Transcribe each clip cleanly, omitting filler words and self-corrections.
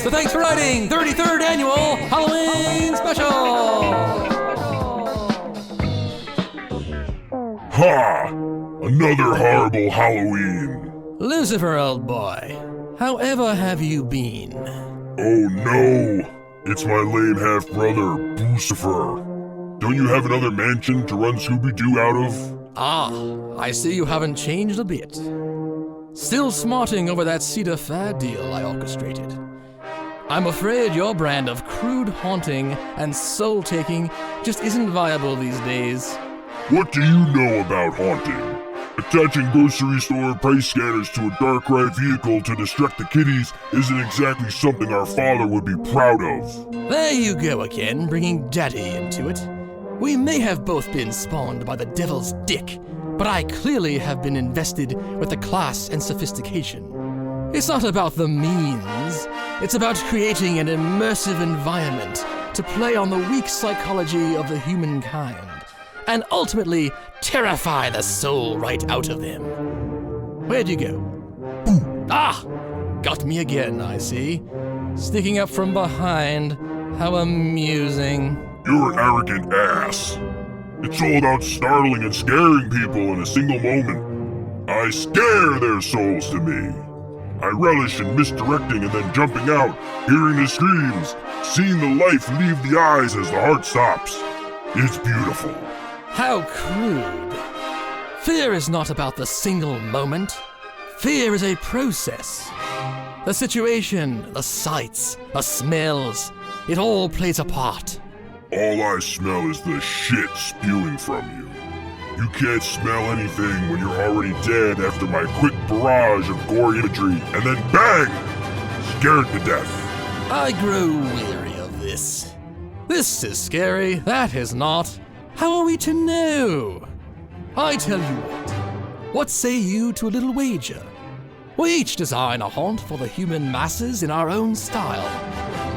It's the Thanks for Writing 33rd Annual Halloween Special! Ha! Another horrible Halloween. Lucifer, old boy, however have you been? Oh no! It's my lame half-brother, Boocifer. Don't you have another mansion to run Scooby-Doo out of? Ah, I see you haven't changed a bit. Still smarting over that Cedar Fair deal I orchestrated. I'm afraid your brand of crude haunting and soul-taking just isn't viable these days. What do you know about haunting? Attaching grocery store price scanners to a dark ride vehicle to distract the kiddies isn't exactly something our father would be proud of. There you go again, bringing Daddy into it. We may have both been spawned by the devil's dick, but I clearly have been invested with the class and sophistication. It's not about the means, it's about creating an immersive environment to play on the weak psychology of the humankind, and ultimately terrify the soul right out of them. Where'd you go? Ah! Got me again, I see. Sneaking up from behind. How amusing. You're an arrogant ass. It's all about startling and scaring people in a single moment. I scare their souls to me. I relish in misdirecting and then jumping out, hearing the screams, seeing the life leave the eyes as the heart stops. It's beautiful. How crude. Fear is not about the single moment. Fear is a process. The situation, the sights, the smells, it all plays a part. All I smell is the shit spewing from you. You can't smell anything when you're already dead after my quick barrage of gory imagery, and then bang! Scared to death. I grow weary of this. This is scary, that is not. How are we to know? I tell you what say you to a little wager? We each design a haunt for the human masses in our own style.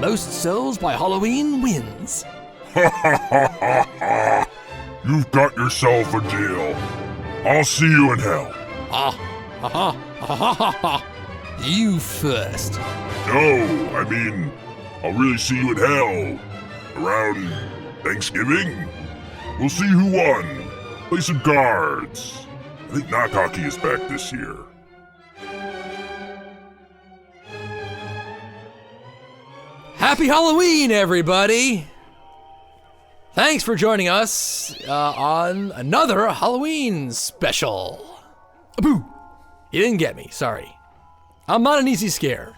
Most souls by Halloween wins. Ha ha ha ha ha! You've got yourself a deal. I'll see you in hell. Ha ha ha ha ha ha! You first. No, I mean, I'll really see you in hell. Around Thanksgiving? We'll see who won. Play some cards. I think knock hockey is back this year. Happy Halloween, everybody! Thanks for joining us on another Halloween special. Boo! You didn't get me, sorry. I'm not an easy scare.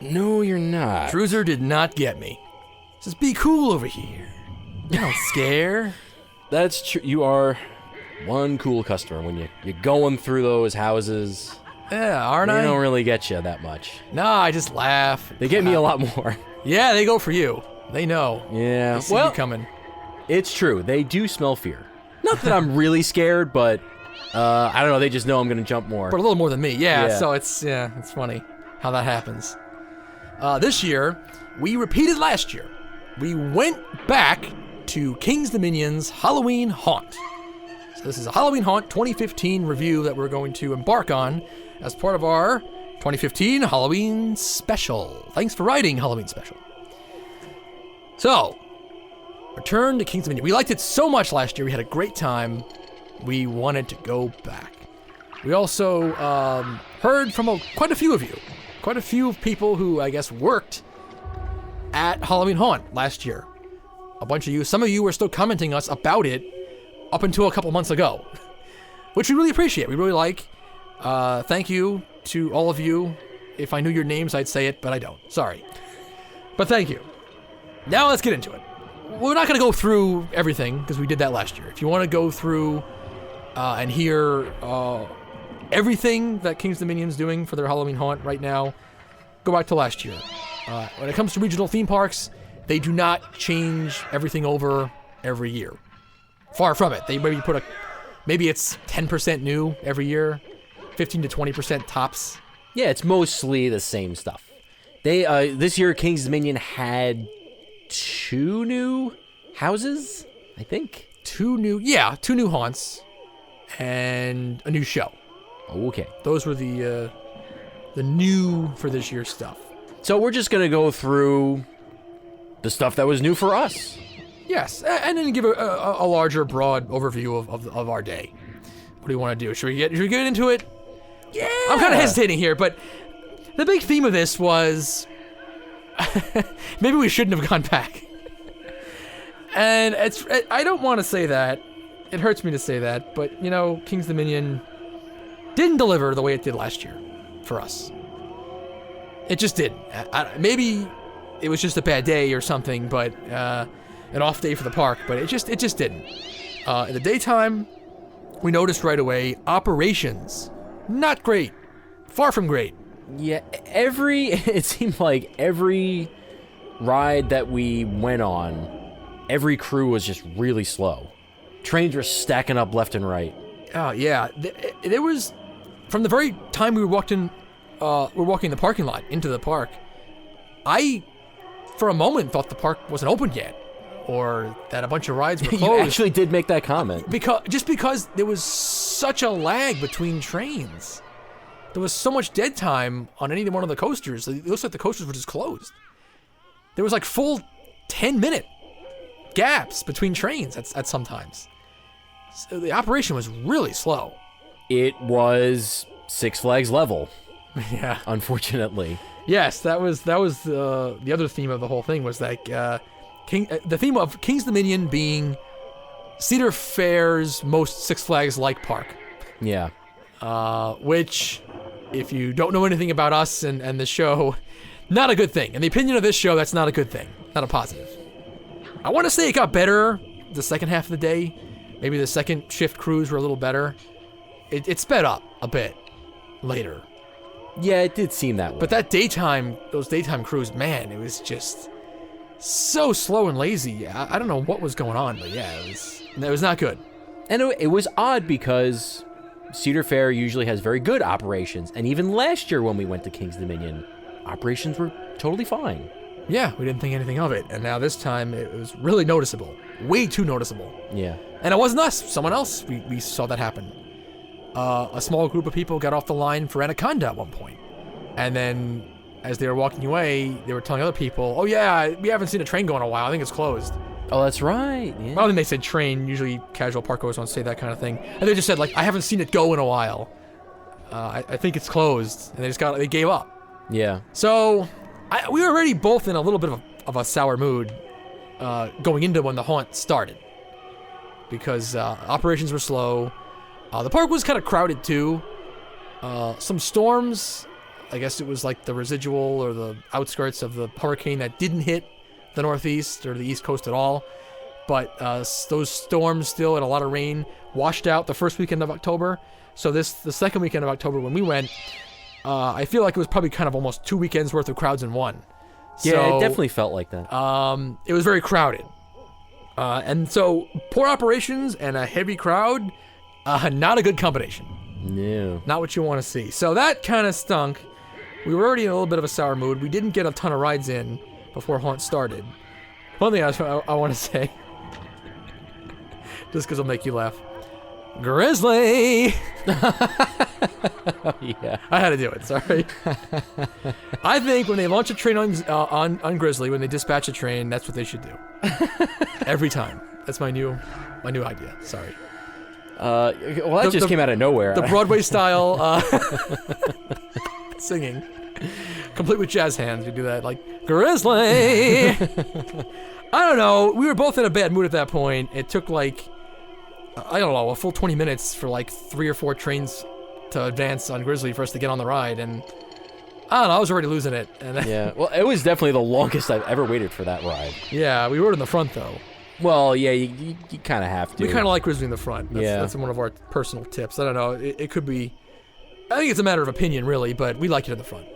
No, you're not. Cruiser did not get me. Just be cool over here. You don't scare. That's true. You are one cool customer when you're going through those houses. Yeah, aren't I? They don't really get you that much. No, I just laugh. They get me a lot more. Yeah, they go for you. They know. Yeah. They see you coming. It's true. They do smell fear. Not that I'm really scared, but I don't know. They just know I'm gonna jump more. But a little more than me. Yeah. So it's funny how that happens. This year, we repeated last year. We went back to King's Dominion's Halloween Haunt. So this is a Halloween Haunt 2015 review that we're going to embark on as part of our 2015 Halloween Special. Thanks for writing, Halloween Special. So, return to King's Dominion. We liked it so much last year. We had a great time. We wanted to go back. We also heard from quite a few of you. Quite a few people who, I guess, worked at Halloween Haunt last year. A bunch of you. Some of you were still commenting us about it up until a couple months ago, which we really appreciate. We really like. Thank you to all of you. If I knew your names, I'd say it, but I don't. Sorry. But thank you. Now let's get into it. We're not going to go through everything because we did that last year. If you want to go through and hear everything that King's Dominion's doing for their Halloween Haunt right now, go back to last year. When it comes to regional theme parks, they do not change everything over every year. Far from it. They maybe it's 10% new every year, 15 to 20% tops. Yeah, it's mostly the same stuff. They this year King's Dominion had 2 new houses, I think. 2 new haunts and a new show. Okay. Those were the new for this year's stuff. So we're just going to go through the stuff that was new for us. Yes, and then give a larger, broad overview of our day. What do you want to do? Should we get into it? Yeah. I'm kind of hesitating here, but the big theme of this was maybe we shouldn't have gone back. And I don't want to say that. It hurts me to say that, but King's Dominion didn't deliver the way it did last year for us. It just didn't. Maybe it was just a bad day or something, but an off day for the park, but it just didn't. In the daytime, we noticed right away operations not great, far from great. Yeah, it seemed like every ride that we went on, every crew was just really slow. Trains were stacking up left and right. Oh yeah, there was from the very time we were walking the parking lot into the park. I, for a moment, thought the park wasn't open yet, or that a bunch of rides were closed. You actually did make that comment. Because there was such a lag between trains. There was so much dead time on any one of the coasters. It looks like the coasters were just closed. There was like full 10-minute gaps between trains at sometimes. So the operation was really slow. It was Six Flags level. Yeah. Unfortunately. Yes, that was the other theme of the whole thing was like the theme of King's Dominion being Cedar Fair's most Six Flags-like park. Yeah. Which, if you don't know anything about us and the show, not a good thing. In the opinion of this show, that's not a good thing. Not a positive. I want to say it got better the second half of the day. Maybe the second shift crews were a little better. It sped up a bit later. Yeah, it did seem that way. But those daytime crews, man, it was just so slow and lazy. I don't know what was going on, but yeah, it was not good. And it was odd because Cedar Fair usually has very good operations. And even last year when we went to King's Dominion, operations were totally fine. Yeah, we didn't think anything of it. And now this time it was really noticeable. Way too noticeable. Yeah. And it wasn't us. Someone else, we saw that happen. A small group of people got off the line for Anaconda at one point. And then as they were walking away, they were telling other people, oh yeah, we haven't seen a train go in a while. I think it's closed. Oh, that's right. Yeah. Well, then they said train. Usually casual park goers don't say that kind of thing. And they just said, like, I haven't seen it go in a while. I think it's closed. And they gave up. Yeah. So we were already both in a little bit of a sour mood going into when the haunt started. Because operations were slow. The park was kind of crowded too. Some storms, I guess it was like the residual or the outskirts of the hurricane that didn't hit the Northeast or the East Coast at all. But those storms still and a lot of rain washed out the first weekend of October. So the second weekend of October when we went, I feel like it was probably kind of almost 2 weekends worth of crowds in one. Yeah, So, it definitely felt like that. it was very crowded. And so poor operations and a heavy crowd, not a good combination. No. Not what you want to see. So that kind of stunk. We were already in a little bit of a sour mood. We didn't get a ton of rides in before Haunt started. One thing I want to say, just because it'll make you laugh. Grizzly! Yeah. I had to do it, sorry. I think when they launch a train on Grizzly, when they dispatch a train, that's what they should do. Every time. That's my new idea. Sorry. Well, that just came out of nowhere. The Broadway style singing, complete with jazz hands. You do that like Grizzly. I don't know. We were both in a bad mood at that point. It took like a full 20 minutes for like 3 or 4 trains to advance on Grizzly for us to get on the ride, and I don't know. I was already losing it. And Yeah. Well, it was definitely the longest I've ever waited for that ride. Yeah, we rode in the front though. Well, yeah, you kind of have to. We kind of like Grizzly in the front. That's one of our personal tips. I don't know. It could be. I think it's a matter of opinion, really, but we like it in the front.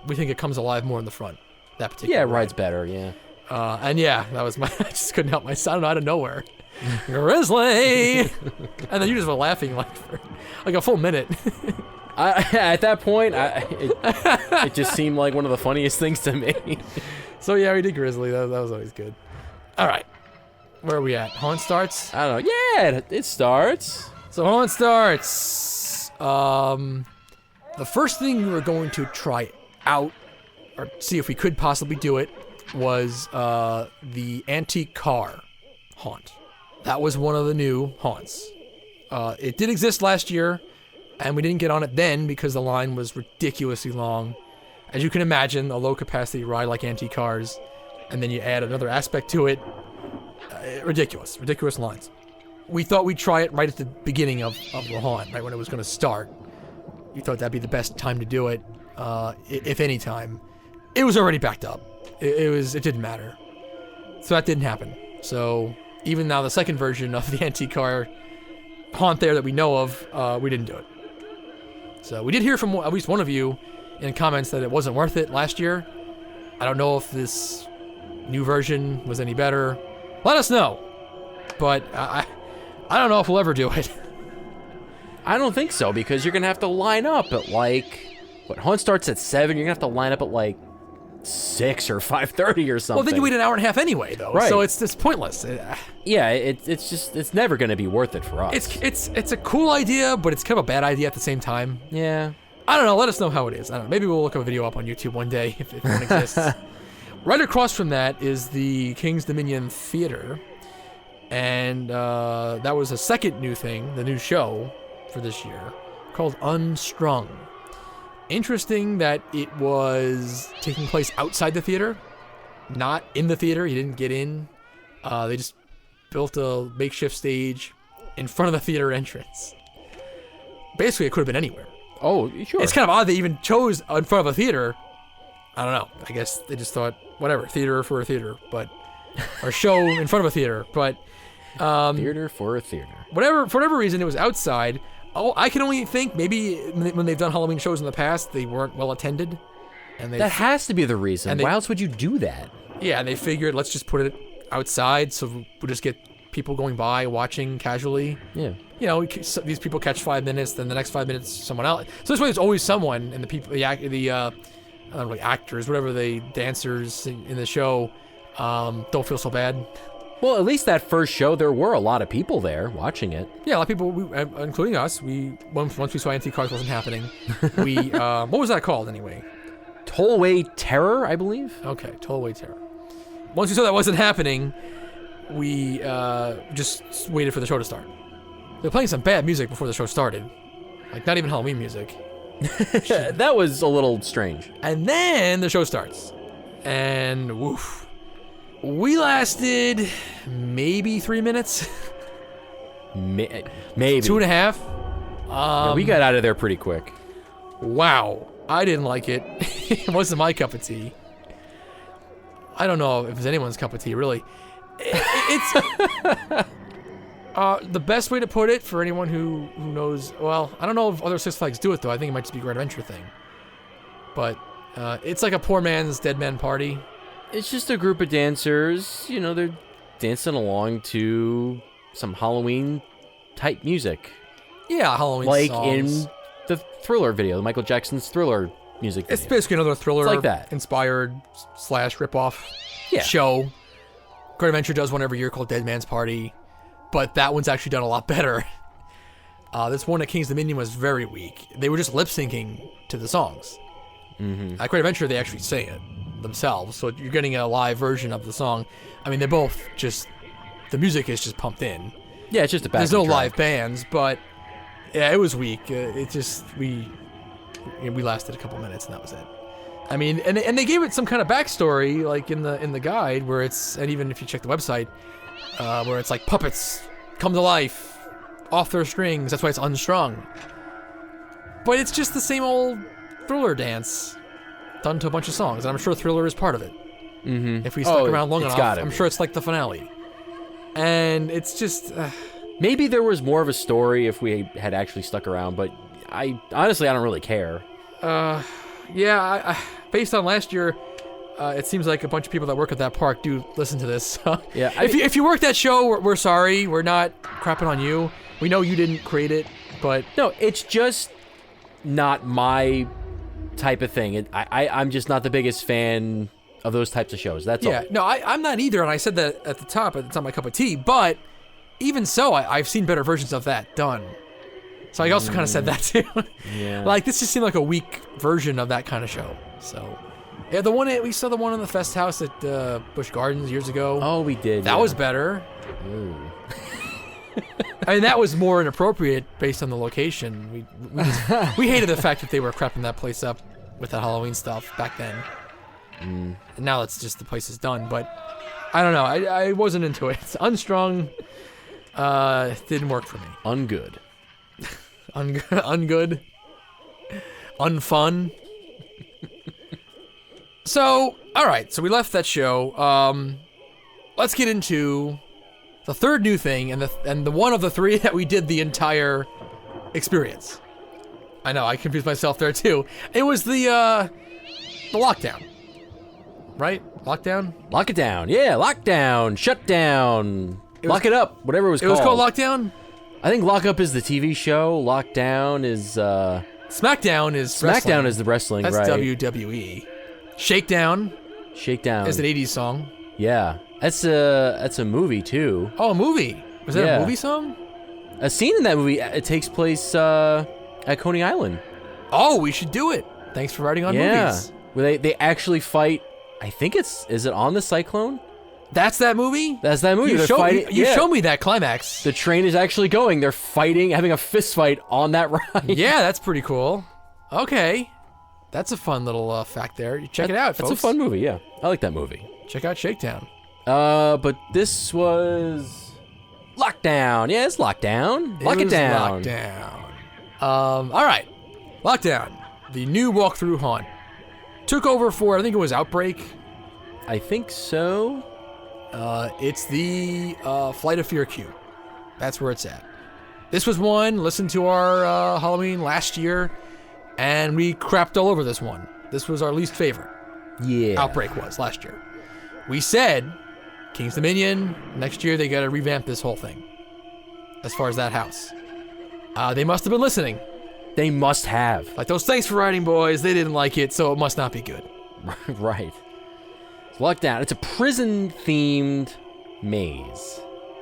We think it comes alive more in the front. That particular. Yeah, ride's better. Yeah. And yeah, that was my. I just couldn't help myself. I don't know, out of nowhere. Grizzly, and then you just were laughing like for like a full minute. At that point, it just seemed like one of the funniest things to me. So yeah, we did Grizzly. That was always good. All right. Where are we at? Haunt starts? I don't know. Yeah, it starts. So Haunt starts. The first thing we were going to try out or see if we could possibly do it, was the antique car haunt. That was one of the new haunts. It did exist last year, and we didn't get on it then because the line was ridiculously long. As you can imagine, a low-capacity ride like antique cars, and then you add another aspect to it. Ridiculous lines. We thought we'd try it right at the beginning of the haunt, right when it was going to start. We thought that'd be the best time to do it, if any time. It was already backed up. It didn't matter. So that didn't happen. So even now the second version of the antique car haunt there that we know of, we didn't do it. So we did hear from at least one of you in comments that it wasn't worth it last year. I don't know if this new version was any better. Let us know. But I don't know if we'll ever do it. I don't think so, because you're going to have to line up at hunt starts at 7, you're going to have to line up at 6 or 5:30 or something. Well, then you wait an hour and a half anyway, though. Right. So it's pointless. Yeah, it's never going to be worth it for us. It's a cool idea, but it's kind of a bad idea at the same time. Yeah. I don't know. Let us know how it is. I don't know. Maybe we'll look up a video up on YouTube one day if one exists. Right across from that is the King's Dominion Theater. And that was a second new thing, the new show for this year, called Unstrung. Interesting that it was taking place outside the theater, not in the theater. You didn't get in. They just built a makeshift stage in front of the theater entrance. Basically, it could have been anywhere. Oh, sure. It's kind of odd they even chose in front of a theater. I don't know. I guess they just thought, whatever, theater for a theater, or show in front of a theater. But theater for a theater. For whatever reason, it was outside. Oh, I can only think maybe when they've done Halloween shows in the past, they weren't well attended. And that has to be the reason. Why else would you do that? Yeah, and they figured, let's just put it outside so we'll just get people going by, watching casually. Yeah. You know, these people catch 5 minutes, then the next 5 minutes, someone else. So this way, there's always someone, and the people, I don't know, like actors, whatever dancers in the show, don't feel so bad. Well, at least that first show, there were a lot of people there watching it. Yeah, a lot of people, including us. Once we saw Antique Cars wasn't happening, what was that called anyway? Tollway Terror, I believe. Okay, Tollway Terror. Once we saw that wasn't happening, we just waited for the show to start. They were playing some bad music before the show started, like not even Halloween music. That was a little strange. And then the show starts, and woof. We lasted maybe 3 minutes. Maybe 2.5. Yeah, we got out of there pretty quick. Wow. I didn't like it. It wasn't my cup of tea. I don't know if it was anyone's cup of tea, really. It's the best way to put it for anyone who knows. Well, I don't know if other Six Flags do it, though. I think it might just be a Great Adventure thing. But it's like a poor man's dead man party. It's just a group of dancers, they're dancing along to some Halloween-type music. Yeah, Halloween like songs. in the Thriller video, the Michael Jackson's Thriller music video. It's basically another Thriller like that. Inspired / rip-off show. Great Adventure does one every year called Dead Man's Party, but that one's actually done a lot better. This one at King's Dominion was very weak. They were just lip-syncing to the songs. Mm-hmm. At Great Adventure, they actually sing it themselves, so you're getting a live version of the song. I mean, they're both just, the music is just pumped in. Yeah, it's just a backing There's no track. live bands, but yeah, it was weak. It just, we lasted a couple minutes and that was it. I mean, and they gave it some kind of backstory, like in the guide, where it's, and even if you check the website, where it's like puppets come to life off their strings. That's why it's unstrung. But it's just the same old Thriller dance done to a bunch of songs, and I'm sure Thriller is part of it. Mm-hmm. If we stuck around long enough, I'm sure it's like the finale. And it's just... Maybe there was more of a story if we had actually stuck around, but I don't really care. Yeah, based on last year, it seems like a bunch of people that work at that park do listen to this. Yeah, if you work that show, we're sorry. We're not crapping on you. We know you didn't create it, but... No, it's just not my type of thing. I'm just not the biggest fan of those types of shows. That's all. Yeah, no, I'm not either, and I said that at the top. It's not my cup of tea, but even so, I've seen better versions of that done. So I also kind of said that too. Yeah. Like, this just seemed like a weak version of that kind of show. So Yeah, we saw the one in the Fest House at Busch Gardens years ago. Oh, we did. That was better. Ooh. I mean, that was more inappropriate based on the location. We hated the fact that they were crapping that place up with that Halloween stuff back then. And now it's just the place is done. But I don't know. I wasn't into it. It's unstrung. Didn't work for me. Ungood. Ungood. Unfun. So, all right. So we left that show. Let's get into the third new thing and the one of the three that we did the entire experience. I know, I confused myself there too. It was the lockdown. Right? Lockdown? Lock it down. Yeah, lockdown. Shut down. Lock it up. Whatever it was called. It was called Lockdown? I think Lock Up is the TV show. Lockdown is SmackDown is wrestling. SmackDown is the wrestling, That's right? WWE. Shakedown Shakedown is an 80s song. Yeah. That's a movie too. Oh, a movie. Was that a movie song? A scene in that movie, it takes place at Coney Island. Oh, we should do it. Thanks for writing on movies. Where they actually fight. I think is it on the Cyclone? That's that movie? That's that movie. You showed me that climax. The train is actually going. They're fighting, having a fist fight on that ride. Yeah, that's pretty cool. Okay. That's a fun little fact there. Check it out, folks. That's a fun movie, yeah. I like that movie. Check out Shakedown. But this was Lockdown. Yeah, it's Lockdown. Lock it down. Lockdown. All right. Lockdown. The new walkthrough haunt. Took over for, I think it was Outbreak. I think so. It's the Flight of Fear queue. That's where it's at. This was one. Listened to our Halloween last year, and we crapped all over this one. This was our least favorite. Yeah. Outbreak was last year. We said, King's Dominion, next year they got to revamp this whole thing. As far as that house. They must have been listening. They must have. Like those Thanks for Writing boys, they didn't like it, so it must not be good. Right. It's Lockdown. It's a prison-themed maze.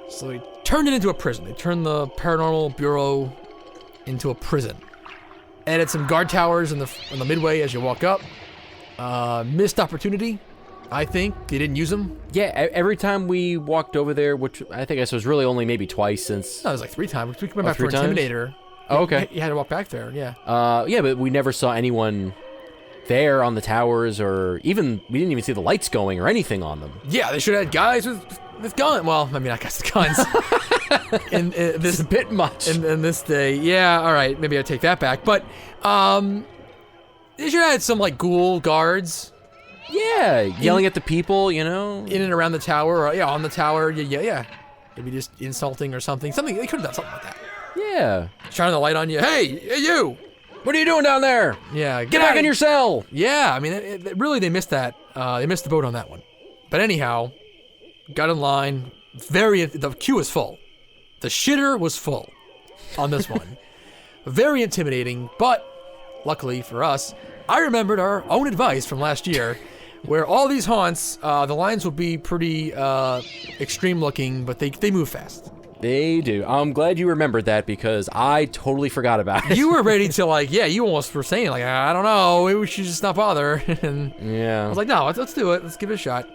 So they turned it into a prison. They turned the Paranormal Bureau into a prison. Added some guard towers in the midway as you walk up. Missed opportunity, I think. They didn't use them. Yeah, every time we walked over there, which I think was really only maybe twice since... No, it was like 3 times. We went back for 3 times? Intimidator. Oh, okay. You had to walk back there, yeah. Yeah, but we never saw anyone there on the towers, or even... We didn't even see the lights going or anything on them. Yeah, they should have had guys with guns. Well, I mean, not guys with guns. This is a bit much. In this day. Yeah, all right. Maybe I take that back. But they should have had some, like, ghoul guards. Yeah, yelling at the people, you know? In and around the tower, or, on the tower. Yeah. Maybe just insulting or something. They could have done something like that. Yeah. Shining the light on you. Hey, you! What are you doing down there? Yeah. Get back in your cell! Yeah, I mean, really, they missed that. They missed the boat on that one. But anyhow, got in line. The queue was full. The shitter was full on this one. Very intimidating, but luckily for us, I remembered our own advice from last year, where all these haunts, the lines will be pretty extreme looking, but they move fast. They do. I'm glad you remembered that because I totally forgot about it. You were ready to you almost were saying I don't know, maybe we should just not bother. And yeah. I was like, no, let's do it. Let's give it a shot.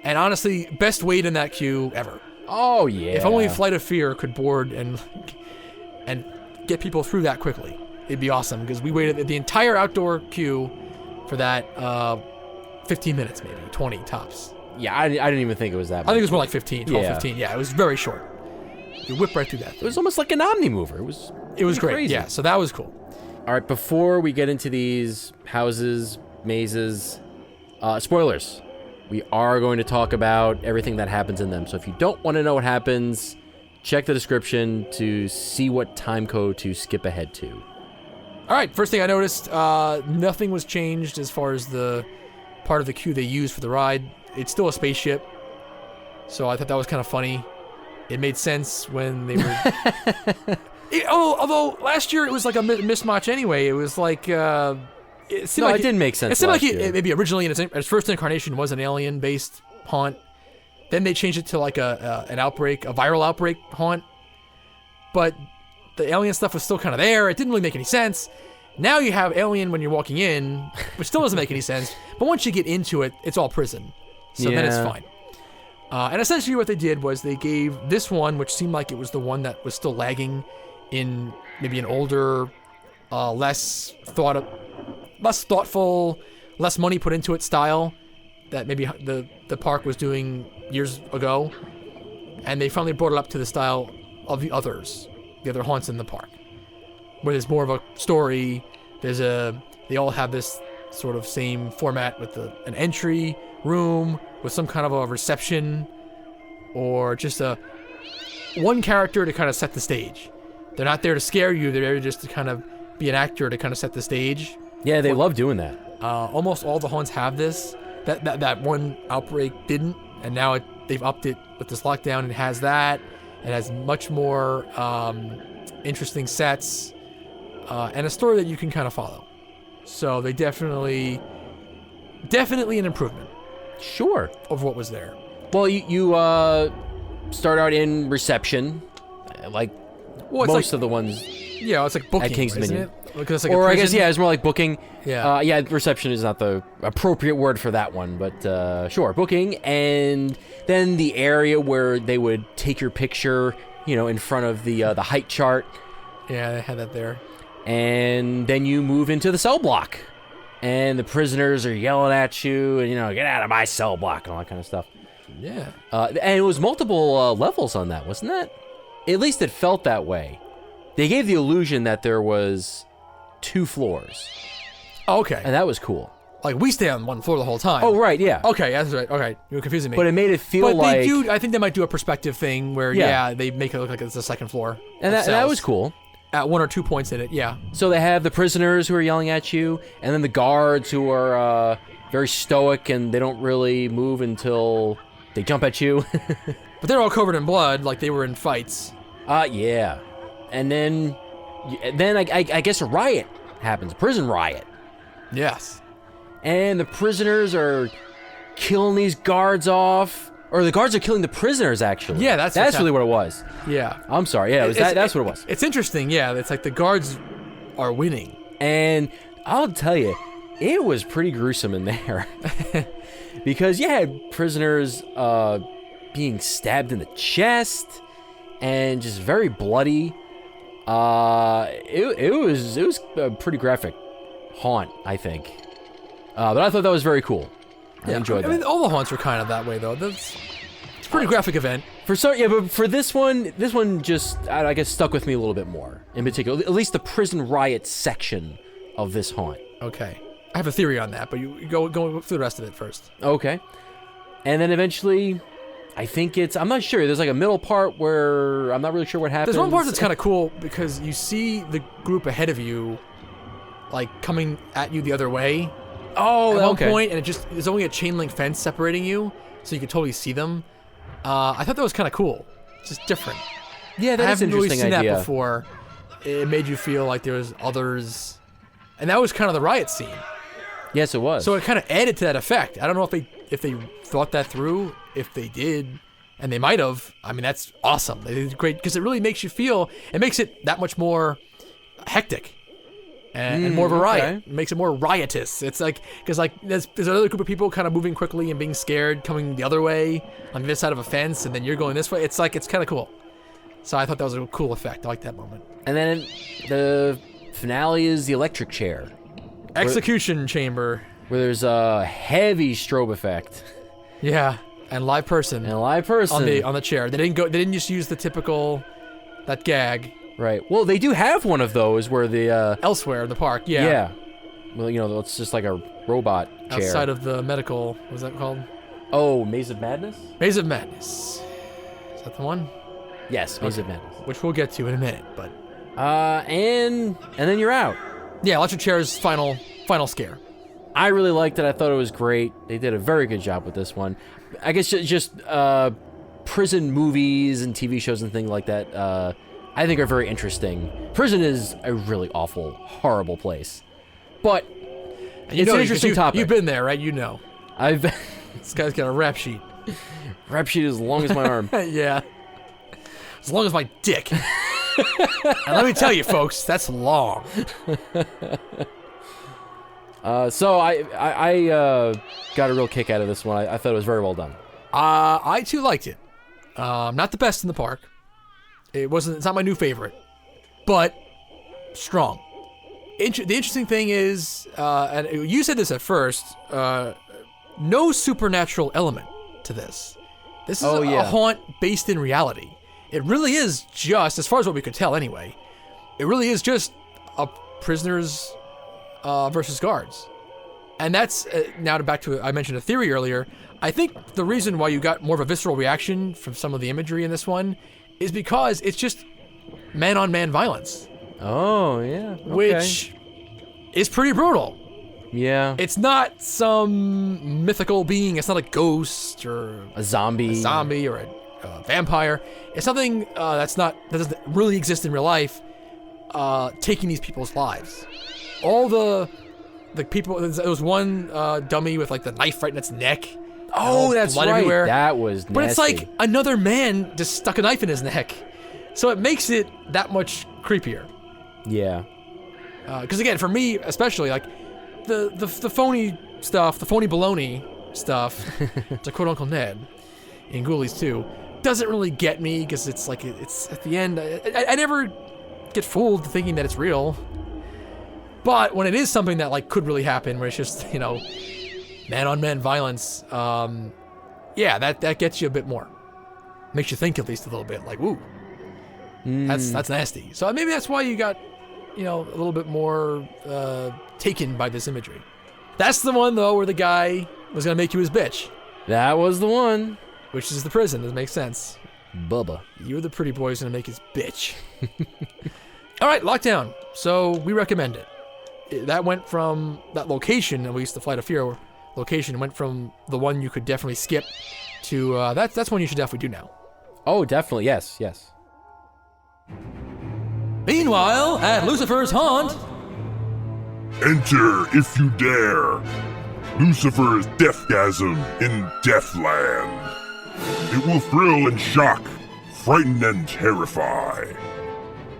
And honestly, best wait in that queue ever. Oh yeah. If only Flight of Fear could board and get people through that quickly, it'd be awesome. Because we waited the entire outdoor queue for that 15 minutes, maybe 20 tops. Yeah, I didn't even think it was that much. I think it was more like 15, 12, 15. Yeah, it was very short. You whip right through that thing. It was almost like an Omni mover. It was great. crazy. Yeah, so that was cool. All right, before we get into these houses, mazes, spoilers. We are going to talk about everything that happens in them. So if you don't want to know what happens, check the description to see what time code to skip ahead to. All right, first thing I noticed, nothing was changed as far as the part of the queue they used for the ride. It's still a spaceship, so I thought that was kind of funny. It made sense when they were... although last year it was like a mismatch anyway. It was like... it didn't make sense. It seemed like maybe originally in its first incarnation was an alien-based haunt. Then they changed it to like an outbreak, a viral outbreak haunt. But the alien stuff was still kind of there. It didn't really make any sense. Now you have Alien when you're walking in, which still doesn't make any sense. But once you get into it, it's all prison. So then it's Yeah. fine. And essentially what they did was they gave this one, which seemed like it was the one that was still lagging in maybe an older, less thoughtful, less money put into it style that maybe the park was doing years ago. And they finally brought it up to the style of the other haunts in the park, where there's more of a story. They all have this sort of same format with an entry room with some kind of a reception, or just one character to kind of set the stage. They're not there to scare you. They're there just to kind of be an actor to kind of set the stage. Yeah, they love doing that. Almost all the haunts have this. That one outbreak didn't, and now they've upped it with this lockdown. It has that. It has much more interesting sets and a story that you can kind of follow. So they definitely an improvement Sure. of what was there. Well, you start out in reception, like Well, most of the ones. Yeah, it's like booking, At King's isn't Dominion. it? Because it's like Or a I guess, prison. yeah, it's more like booking. Yeah. Yeah, reception is not the appropriate word for that one, but sure, booking. And then the area where they would take your picture, in front of the height chart. Yeah, they had that there. And then you move into the cell block. And the prisoners are yelling at you, and, get out of my cell block, and all that kind of stuff. Yeah. And it was multiple levels on that, wasn't that? At least it felt that way. They gave the illusion that there was 2 floors, Oh, okay. and that was cool. Like we stay on one floor the whole time. Oh, right, yeah. Okay, that's right. Okay, you're confusing me. But it made it feel But like... they do. I think they might do a perspective thing where Yeah. they make it look like it's the second floor. and of that was cells. cool. At 1 or 2 points in it. Yeah. So they have the prisoners who are yelling at you, and then the guards who are very stoic, and they don't really move until they jump at you. But they're all covered in blood, like they were in fights. Yeah. And then I guess a riot happens, a prison riot. Yes. And the prisoners are killing these guards off. Or the guards are killing the prisoners, actually. Yeah, that's really what it was. Yeah. I'm sorry. Yeah, that's what it was. It's interesting. Yeah, it's like the guards are winning. And I'll tell you, it was pretty gruesome in there. Because you had prisoners being stabbed in the chest and just very bloody. It was a pretty graphic haunt, I think. But I thought that was very cool. I enjoyed that. I mean, all the haunts were kind of that way, though. It's a pretty graphic event. But for this one just, I guess, stuck with me a little bit more. In particular, at least the prison riot section of this haunt. Okay. I have a theory on that, but you go through the rest of it first. Okay. And then eventually, I think I'm not sure. There's like a middle part where I'm not really sure what happens. There's one part that's kind of cool because you see the group ahead of you, like, coming at you the other way. Oh, at okay. one point, and there's only a chain link fence separating you, so you can totally see them. I thought that was kind of cool. It's just different. Yeah, I that's an haven't really interesting seen idea. that before. It made you feel like there was others, and that was kind of the riot scene. Yes, it was. So it kind of added to that effect. I don't know if they thought that through. If they did, and they might have. I mean, that's awesome. They did great because it really makes you feel. It makes it that much more hectic. And more of a riot. okay. It makes it more riotous. It's like, because like there's another group of people kind of moving quickly and being scared, coming the other way on this side of a fence, and then you're going this way. It's like, it's kind of cool. So I thought that was a cool effect. I like that moment. And then the finale is the electric chair, Execution chamber. where there's a heavy strobe effect Yeah, and live person and a live person on the chair. They didn't just use the typical that gag Right. Well, they do have one of those where the elsewhere in the park. yeah. Well, it's just like a robot chair. Outside of the medical, what was that called? Oh, Maze of Madness? Maze of Madness. Is that the one? Yes, Maze of Madness. Which we'll get to in a minute, but And then you're out. yeah, electric chair's final scare. I really liked it. I thought it was great. They did a very good job with this one. I guess just prison movies and TV shows and things like that, I think are very interesting. Prison is a really awful, horrible place. But it's an interesting topic. You've been there, right? You know. This guy's got a rap sheet. Rap sheet as long as my arm. Yeah. As long as my dick. And let me tell you, folks, that's long. So I got a real kick out of this one. I thought it was very well done. I too liked it. Not the best in the park. It's not my new favorite, but strong. The interesting thing is, and you said this at first, no supernatural element to this. This is a haunt based in reality. It really is just, as far as what we could tell anyway, it really is just a prisoners versus guards. And that's, now back to, I mentioned a theory earlier, I think the reason why you got more of a visceral reaction from some of the imagery in this one is because it's just man-on-man violence. Oh, yeah. Okay. Which is pretty brutal. Yeah. It's not some mythical being. It's not a ghost or a zombie or a vampire. It's something that doesn't really exist in real life, taking these people's lives. All the people. There was one dummy with like the knife right in its neck. Oh, that's right. Everywhere. That was nasty. But it's like another man just stuck a knife in his neck, so it makes it that much creepier. Yeah. Because again, for me especially, like the phony stuff, the phony baloney stuff, to quote Uncle Ned in Ghoulies 2, doesn't really get me because it's like it's at the end. I never get fooled thinking that it's real. But when it is something that like could really happen, where it's just man-on-man violence, that gets you a bit more. Makes you think at least a little bit, like, woo, that's nasty. So maybe that's why you got, a little bit more taken by this imagery. That's the one, though, where the guy was going to make you his bitch. That was the one. Which is the prison. It makes sense. Bubba. You're the pretty boy who's going to make his bitch. All right, Lockdown. So we recommend it. That went from that location, at least the Flight of Fear location, went from the one you could definitely skip to that's one you should definitely do now. Oh, definitely. Yes. Meanwhile, at Lucifer's haunt, Enter, if you dare, Lucifer's Deathgasm in Deathland. It will thrill and shock, frighten and terrify.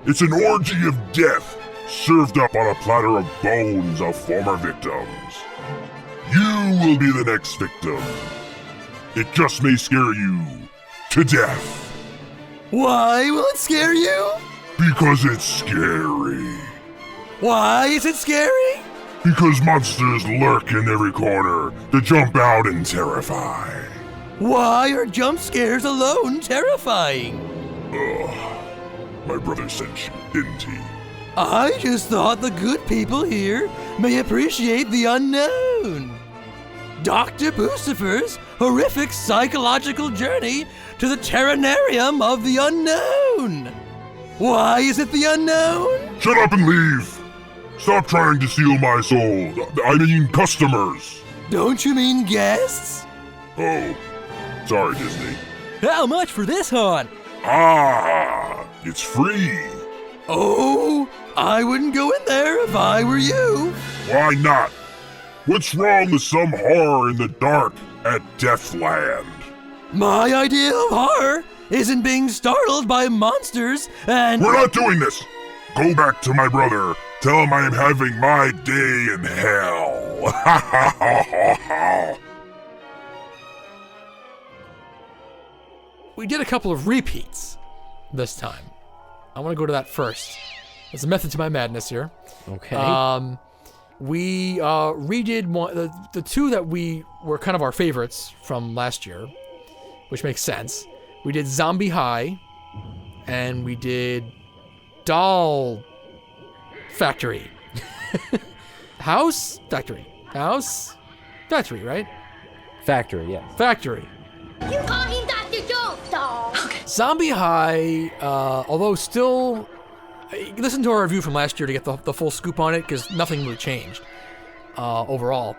It's an orgy of death served up on a platter of bones of former victims. You will be the next victim. It just may scare you to death. Why will it scare you? Because it's scary. Why is it scary? Because monsters lurk in every corner to jump out and terrify. Why are jump scares alone terrifying? My brother sent you, didn't he? I just thought the good people here may appreciate the unknown. Dr. Boocifer's horrific psychological journey to the terranarium of the unknown. Why is it the unknown? Shut up and leave! Stop trying to steal my soul. I mean customers. Don't you mean guests? Oh, sorry, Disney. How much for this haunt? It's free. Oh, I wouldn't go in there if I were you. Why not? What's wrong with some horror in the dark at Deathland? My idea of horror isn't being startled by monsters and... We're not doing this! Go back to my brother. Tell him I am having my day in hell. Ha ha ha ha ha. We did a couple of repeats this time. I want to go to that first. There's a method to my madness here. Okay. We redid the two that we were kind of our favorites from last year, which makes sense. We did Zombie High, and we did Doll Factory. House Factory, right? Factory, yeah. Factory. You call him Dr. Jones, dog. Zombie High, although still... Listen to our review from last year to get the full scoop on it, because nothing really changed overall.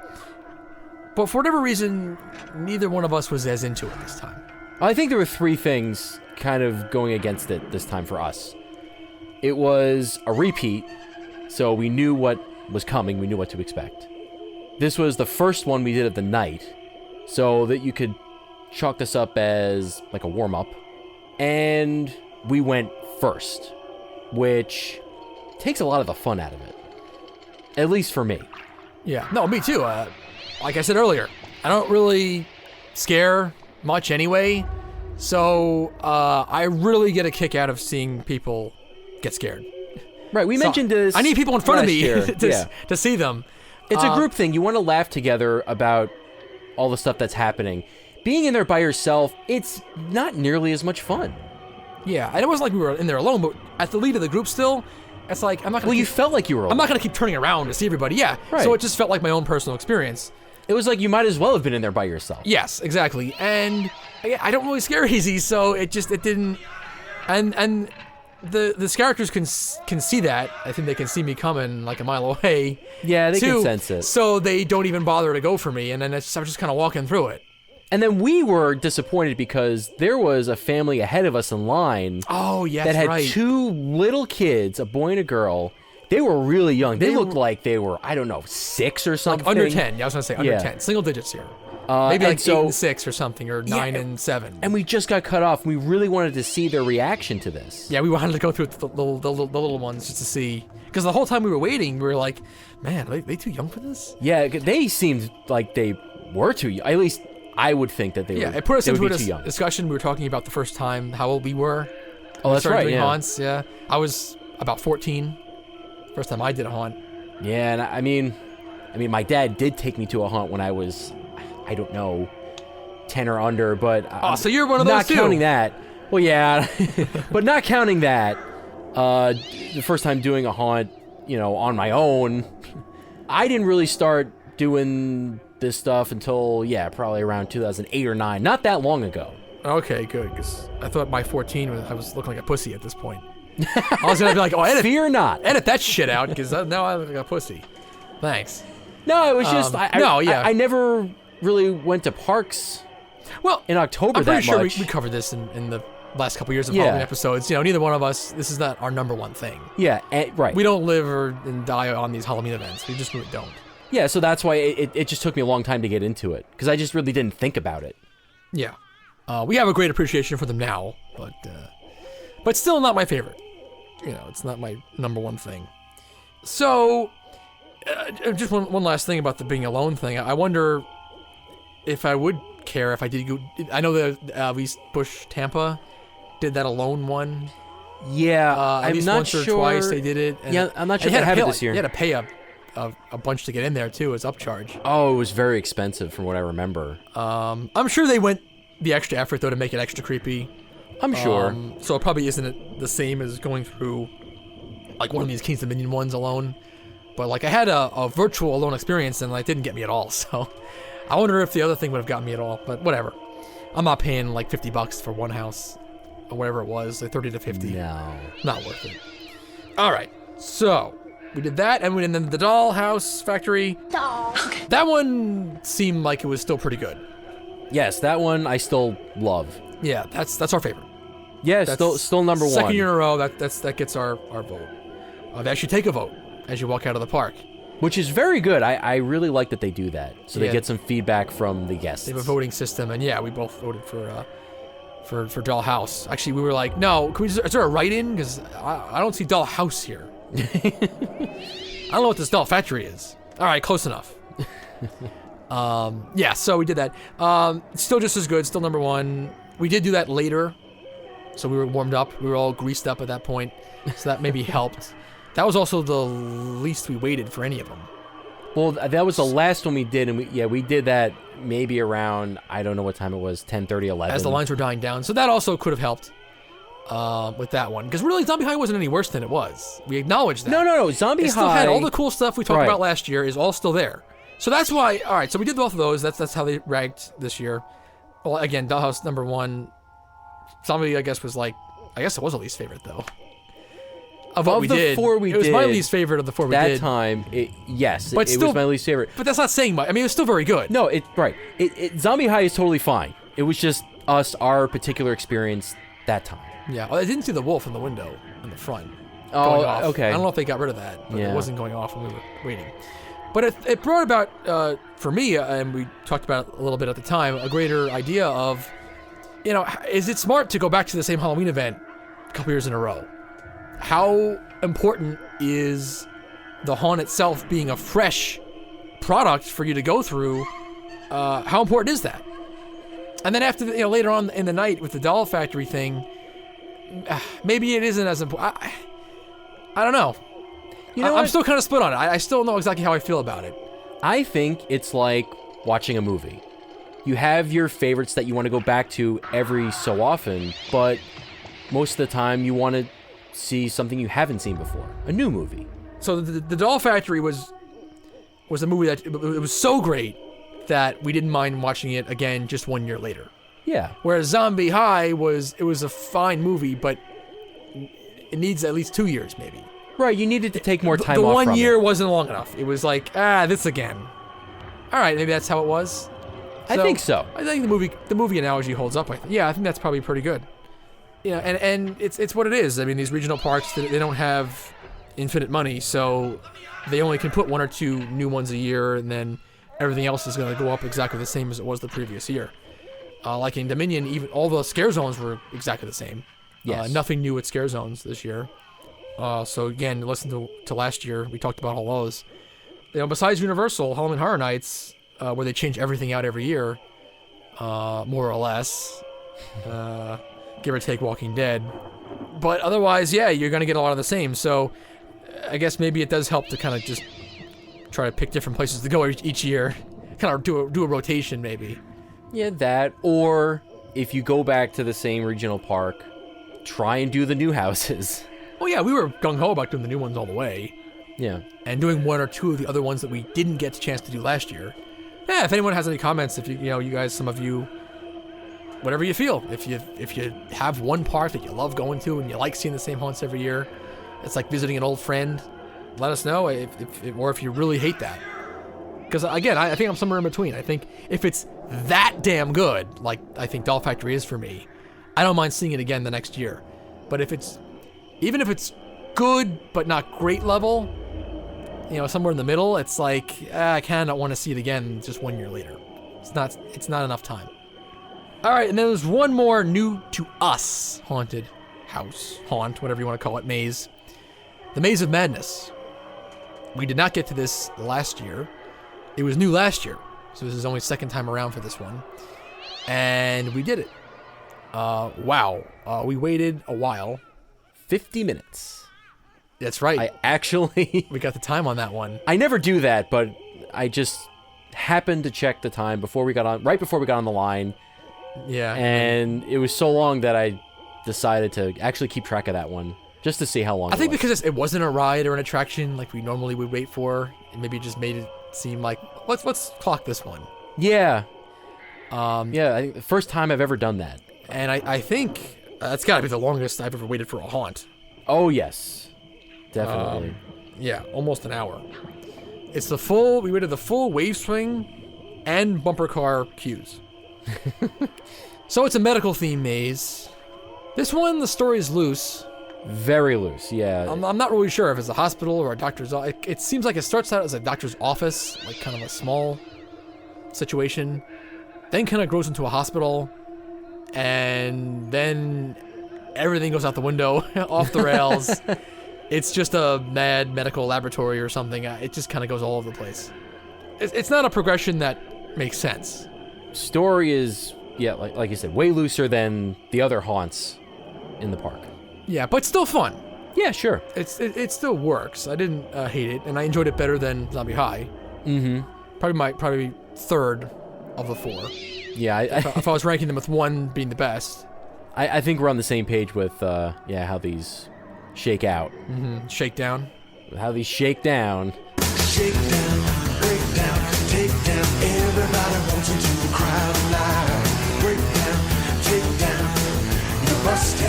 But for whatever reason, neither one of us was as into it this time. I think there were three things kind of going against it this time for us. It was a repeat, so we knew what was coming, we knew what to expect. This was the first one we did of the night, so that you could chalk this up as like a warm-up. And we went first. which takes a lot of the fun out of it. At least for me. Yeah. No, me too. Like I said earlier, I don't really scare much anyway. So I really get a kick out of seeing people get scared. Right, we mentioned this. I need people in front of me year. to see them. It's a group thing. You want to laugh together about all the stuff that's happening. Being in there by yourself, it's not nearly as much fun. Yeah, and it wasn't like we were in there alone, but at the lead of the group still, it's like I'm not gonna Well, you felt like you were alone. I'm not going to keep turning around to see everybody. Yeah, Right. So it just felt like my own personal experience. It was like you might as well have been in there by yourself. Yes, exactly. And I don't really scare easy, so it didn't. And the characters can see that. I think they can see me coming like a mile away. Yeah, they too, can sense it. So they don't even bother to go for me, and then I'm just kind of walking through it. And then we were disappointed because there was a family ahead of us in line Oh, yes, that had right. 2 little kids, a boy and a girl. They were really young. They looked like they were, I don't know, 6 or something. Like under 10. Yeah, I was going to say under Yeah. 10. Single digits here. and Maybe like so- 8 and 6 or something, or 9 and 7. And we just got cut off. We really wanted to see their reaction to this. Yeah, we wanted to go through the little ones just to see. Because the whole time we were waiting, we were like, man, are they too young for this? Yeah, they seemed like they were too young. At least I would think that they Yeah, would, it put us they would into be a too young. discussion. We were talking about the first time, how old we were. Oh, that's started right, doing yeah. haunts, yeah. I was about 14. First time I did a haunt. Yeah, and I mean, my dad did take me to a haunt when I was, I don't know, 10 or under, but So you're one of those not too. counting that. Well, yeah, but not counting that. The first time doing a haunt, on my own, I didn't really start doing this stuff until probably around 2008 or 9. Not that long ago. Okay, good. Because I thought by 14, I was looking like a pussy at this point. I was gonna be like, Fear not. edit that shit out, because now I look like a pussy. Thanks. No, it was just I never really went to parks. Well, in October I'm pretty that sure much. we covered this in the last couple years of Yeah. Halloween episodes. Neither one of us. This is not our number one thing. Yeah, right. We don't live and die on these Halloween events. We just really don't. Yeah, so that's why it just took me a long time to get into it, because I just really didn't think about it. Yeah, we have a great appreciation for them now, but still not my favorite. It's not my number one thing. So, just one last thing about the being alone thing. I wonder if I would care if I did go. I know that East Bush, Tampa, did that alone one. Yeah, At I'm least not once sure. or twice they did it. And Yeah, I'm not sure and if they have it pay, this year. You had to pay a bunch to get in there too. It's upcharge. Oh, it was very expensive from what I remember. I'm sure they went the extra effort though to make it extra creepy. I'm sure. So it probably isn't the same as going through like one of these Kings Dominion ones alone. But like I had a virtual alone experience and it didn't get me at all. So I wonder if the other thing would have gotten me at all. But whatever. I'm not paying like $50 for one house or whatever it was, like 30 to 50. No. Not worth it. All right. So we did that, and then the Dollhouse Factory. That one seemed like it was still pretty good. Yes, that one I still love. Yeah, that's our favorite. Yeah, That's still number one. Second year in a row, that gets our vote. They actually take a vote as you walk out of the park. Which is very good. I really like that they do that. So they Yeah. get some feedback from the guests. They have a voting system, and yeah, we both voted for Dollhouse. Actually, we were like, no, can we is there a write-in? Because I don't see Dollhouse here. I don't know what this Doll Factory is. All right, close enough. Yeah, so we did that. Still just as good, still number one. We did do that later, so we were warmed up. We were all greased up at that point, so that maybe helped. That was also the least we waited for any of them. Well, that was the last one we did, and we did that maybe around, I don't know what time it was, 10:30, 11. As the lines were dying down, so that also could have helped with that one. Because really, Zombie High wasn't any worse than it was. We acknowledge that. No, Zombie It High. still had all the cool stuff we talked Right. about last year is all still there. So that's why. All right, so we did both of those. That's how they ranked this year. Well, again, Dollhouse number one. Zombie, I guess, was like. I guess it was the least favorite though. Of what Of we the did, four we it was my did, least favorite of the four we that did. time, yes, But it still- was my least favorite. But that's not saying much. I mean, it was still very good. No, Zombie High is totally fine. It was just our particular experience that time. Yeah, well, I didn't see the wolf in the window in the front. Oh, going off. okay. I don't know if they got rid of that, but Yeah. it wasn't going off when we were waiting. But it brought about, for me, and we talked about it a little bit at the time, a greater idea of, is it smart to go back to the same Halloween event a couple years in a row? how important is the haunt itself being a fresh product for you to go through? How important is that? And then after, later on in the night with the doll factory thing, maybe it isn't as important. I don't know. I'm still kind of split on it. I still don't know exactly how I feel about it. I think it's like watching a movie. You have your favorites that you want to go back to every so often, but most of the time you want to see something you haven't seen before, a new movie. So the Doll Factory was a movie that it was so great that we didn't mind watching it again just 1 year later. Yeah. Whereas Zombie High was a fine movie, but it needs at least 2 years maybe. Right, you needed to take more time the off 1 from year it. wasn't long enough. It was like, this again. All right, maybe that's how it was. I think so. I think the movie analogy holds up. I think that's probably pretty good. And it's what it is. I mean, these regional parks, they don't have infinite money, so they only can put 1 or 2 new ones a year, and then everything else is going to go up exactly the same as it was the previous year. Like in Dominion, even all the scare zones were exactly the same. Yes. Nothing new with scare zones this year. So again, listen to last year. We talked about all those. Besides Universal, Halloween Horror Nights, where they change everything out every year, more or less, give or take Walking Dead. But otherwise, yeah, you're going to get a lot of the same. So I guess maybe it does help to kind of just try to pick different places to go each year. Kind of do a rotation, maybe. Yeah, that. Or if you go back to the same regional park, try and do the new houses. Oh yeah, we were gung-ho about doing the new ones all the way. Yeah. And doing 1 or 2 of the other ones that we didn't get a chance to do last year. Yeah, if anyone has any comments, if you guys, some of you, whatever you feel, if you have one park that you love going to and you like seeing the same haunts every year, it's like visiting an old friend, let us know, or if you really hate that. Because again, I think I'm somewhere in between. I think if it's that damn good, like I think Doll Factory is for me, I don't mind seeing it again the next year. But even if it's good but not great level, somewhere in the middle, it's like I kind of want to see it again just 1 year later. It's not enough time. All right, and then there's one more new to us haunted house, haunt, whatever you want to call it, maze. The Maze of Madness. We did not get to this last year. It was new last year, so this is only second time around for this one. And we did it. Wow. We waited a while. 50 minutes. That's right. We got the time on that one. I never do that, but I just happened to check the time right before we got on the line. Yeah. And it was so long that I decided to actually keep track of that one, just to see how long I think was. because it wasn't a ride or an attraction like we normally would wait for, and maybe it just made it seem like, let's clock this one. Yeah. I think the first time I've ever done that. And I think that's got to be the longest I've ever waited for a haunt. Oh, yes. Definitely. Yeah, almost an hour. We waited the full wave swing and bumper car queues. So it's a medical theme maze. This one, the story is loose. Very loose, yeah. I'm not really sure if it's a hospital or a doctor's office. It seems like it starts out as a doctor's office, like kind of a small situation, then kind of grows into a hospital, and then everything goes out the window, off the rails. It's just a mad medical laboratory or something. It just kind of goes all over the place. It's not a progression that makes sense. Story is, like you said, way looser than the other haunts in the park. Yeah, but still fun. Yeah, sure. It still works. I didn't hate it, and I enjoyed it better than Zombie High. Mm-hmm. Probably third of the 4. Yeah, if I was ranking them with 1 being the best. I think we're on the same page with how these shake out. Mm-hmm. Shakedown. How these shake down. Shake down, break down, take down. Everybody wants you to cry alive. Break down, take down. You're busted.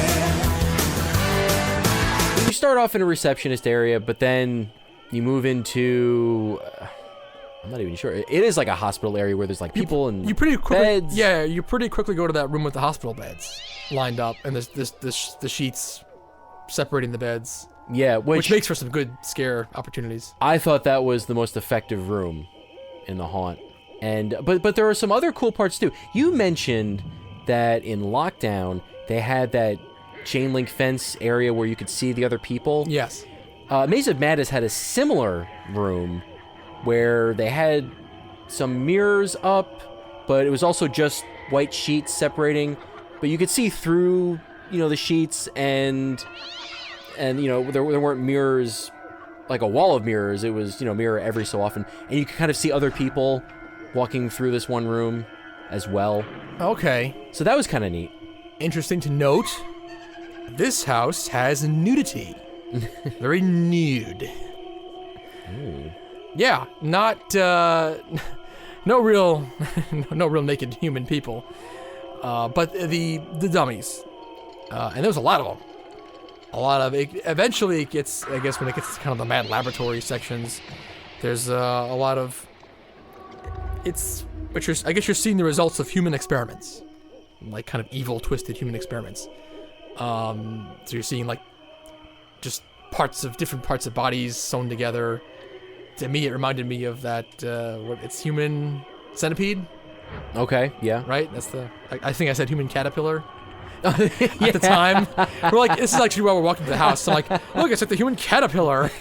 You start off in a receptionist area, but then you move into... I'm not even sure. It is like a hospital area where there's like people and you pretty quickly, beds. Yeah, you pretty quickly go to that room with the hospital beds lined up, and there's the sheets separating the beds. Yeah, which makes for some good scare opportunities. I thought that was the most effective room in the haunt, but there are some other cool parts too. You mentioned that in Lockdown they had that chain link fence area where you could see the other people. Yes. Maze of Madness had a similar room where they had some mirrors up, but it was also just white sheets separating. But you could see through, the sheets, and there weren't mirrors, like a wall of mirrors. It was, mirror every so often, and you could kind of see other people walking through this one room as well. Okay. So that was kind of neat. Interesting to note, this house has nudity. Very nude. Ooh. Yeah, not no real naked human people, but the dummies, and there was a lot of them. A lot of it. Eventually, it gets. I guess when it gets to kind of the mad laboratory sections, there's a lot of. I guess you're seeing the results of human experiments, like kind of evil, twisted human experiments. So you're seeing like just different parts of bodies sewn together. To me, it reminded me of that. It's Human Centipede. Okay, yeah. Right. That's I think I said Human Caterpillar. At the time, we're like, this is actually while we're walking to the house. So I'm like, look, it's like the Human Caterpillar.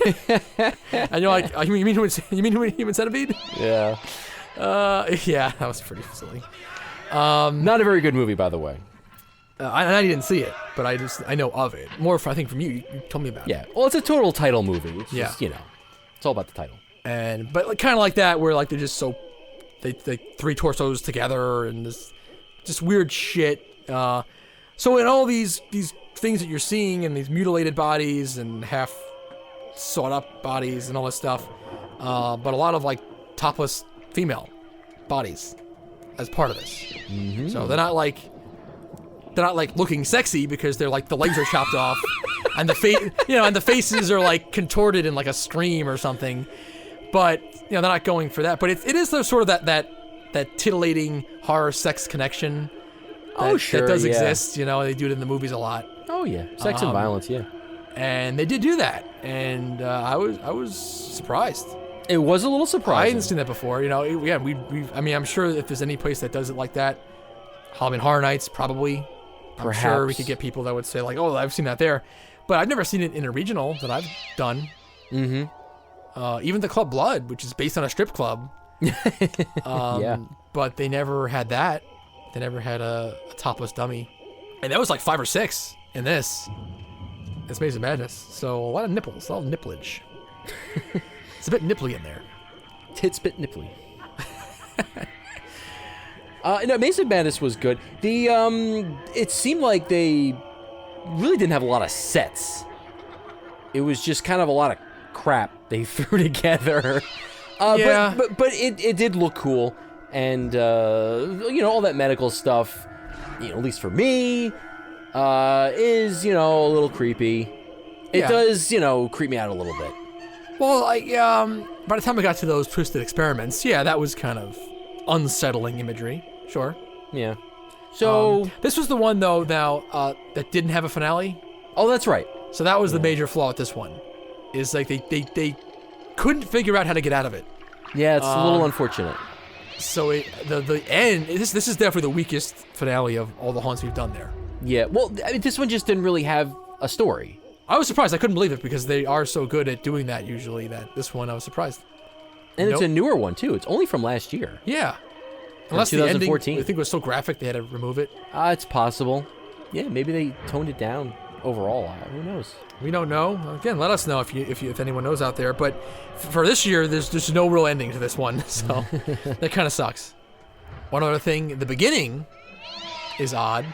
And you're like, you mean Human Centipede? Yeah. Yeah, that was pretty silly. Not a very good movie, by the way. I didn't see it, but I know of it. More, I think, from you. You told me about it. Yeah. Well, it's a total title movie. It's just, Yeah. it's all about the title. But kind of like that, where like they're just they three torsos together and this just weird shit. So in all these things that you're seeing, and these mutilated bodies and half sawed up bodies and all this stuff, but a lot of like topless female bodies as part of this. Mm-hmm. So they're not like looking sexy because they're like the legs are chopped off and the faces are like contorted in like a scream or something. But they're not going for that. But it is sort of that titillating horror sex connection. That does exist. They do it in the movies a lot. Oh yeah, sex and violence. Yeah. And they did do that, and I was surprised. It was a little surprising. I hadn't seen that before. I'm sure if there's any place that does it like that, Halloween Horror Nights probably. Perhaps. I'm sure we could get people that would say like, "Oh, I've seen that there," but I've never seen it in a regional that I've done. Mm-hmm. Even the Club Blood, which is based on a strip club. Yeah. But they never had that. They never had a topless dummy, and that was like 5 or 6 in this. It's Maze of Madness, so a lot of nipples, a lot of nipplage. It's a bit nipply in there. Tits bit nipply. Maze of Madness was good. It seemed like they really didn't have a lot of sets. It was just kind of a lot of crap they threw together. Yeah. But it did look cool. And, all that medical stuff, at least for me, is, a little creepy. It does, creep me out a little bit. Well, by the time I got to those twisted experiments, that was kind of unsettling imagery. Sure. Yeah. So this was the one though that didn't have a finale. Oh, that's right. So that was the major flaw with this one. Is like they couldn't figure out how to get out of it. Yeah, it's a little unfortunate. So the end. This is definitely the weakest finale of all the haunts we've done there. Yeah. Well, this one just didn't really have a story. I was surprised. I couldn't believe it because they are so good at doing that usually. That this one I was surprised. And it's a newer one too. It's only from last year. Yeah. Unless the 2014. ending, I think it was so graphic they had to remove it. It's possible. Yeah, maybe they toned it down overall. Who knows? We don't know. Again, let us know if anyone knows out there. But for this year, there's no real ending to this one, so that kind of sucks. One other thing, the beginning is odd,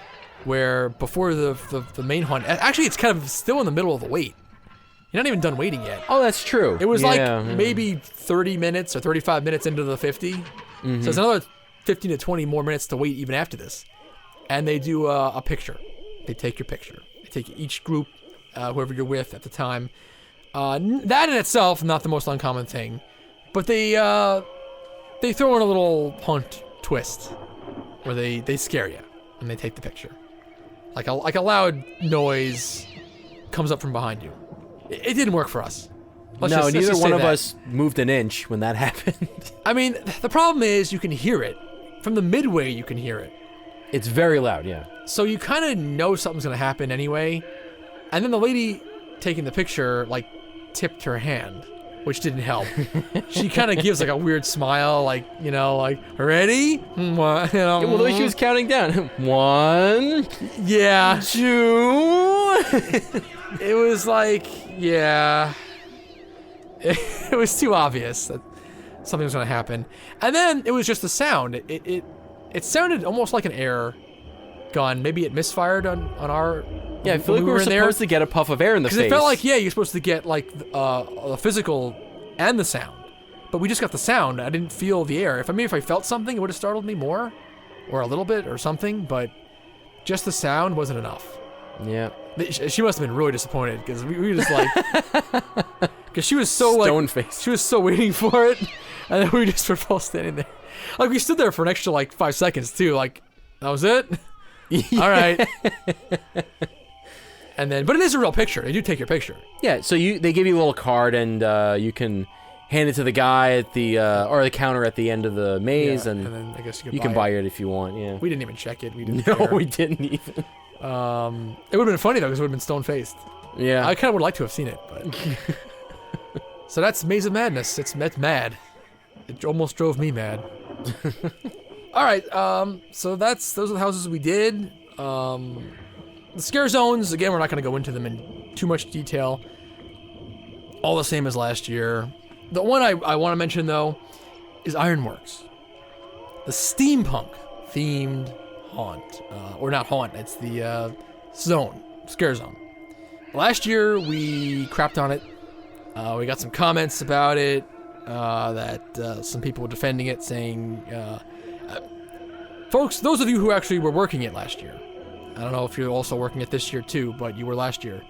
where before the main haunt, actually it's kind of still in the middle of the wait. You're not even done waiting yet. Oh, that's true. It was maybe 30 minutes or 35 minutes into the 50. Mm-hmm. So it's another 15 to 20 more minutes to wait even after this. And they do a picture. They take your picture. They take each group, whoever you're with at the time. That in itself, not the most uncommon thing. But they throw in a little haunt twist where they scare you and they take the picture. Like a loud noise comes up from behind you. It didn't work for us. Neither one of us moved an inch when that happened. I mean, the problem is you can hear it. From the midway, you can hear it. It's very loud, yeah. So you kind of know something's going to happen anyway. And then the lady taking the picture, like, tipped her hand, which didn't help. She kind of gives, like, a weird smile, like, like, ready? Well, the way she was counting down. 1, yeah. 2. It was like, yeah. It was too obvious that something was going to happen. And then it was just the sound. It sounded almost like an air gun. Maybe it misfired on our... Yeah, I feel like we were supposed to get a puff of air in the face. Because it felt like, you're supposed to get, like, the physical and the sound. But we just got the sound. I didn't feel the air. If I felt something, it would have startled me more. Or a little bit or something. But just the sound wasn't enough. Yeah. She must have been really disappointed. Because we were just like... Because she was so, like... Stone-faced. She was so waiting for it. And then we just were both standing there. Like, we stood there for an extra, like, 5 seconds, too. Like, that was it? All right. And then, but it is a real picture. They do take your picture. Yeah, so they give you a little card, and you can hand it to the guy at the or the counter at the end of the maze, and then I guess you can buy it if you want. Yeah, we didn't even check it. We didn't. No, care. we didn't even. It would have been funny though, because it would have been stone faced. Yeah, I kind of would like to have seen it, but. So that's Maze of Madness. It's mad. It almost drove me mad. All right, so those are the houses we did. The scare zones, again, we're not going to go into them in too much detail. All the same as last year. The one I want to mention, though, is Ironworks. The steampunk-themed haunt. Or not haunt, it's the scare zone. Last year, we crapped on it. We got some comments about it, that some people were defending it, saying... folks, those of you who actually were working it last year, I don't know if you're also working it this year too, but you were last year.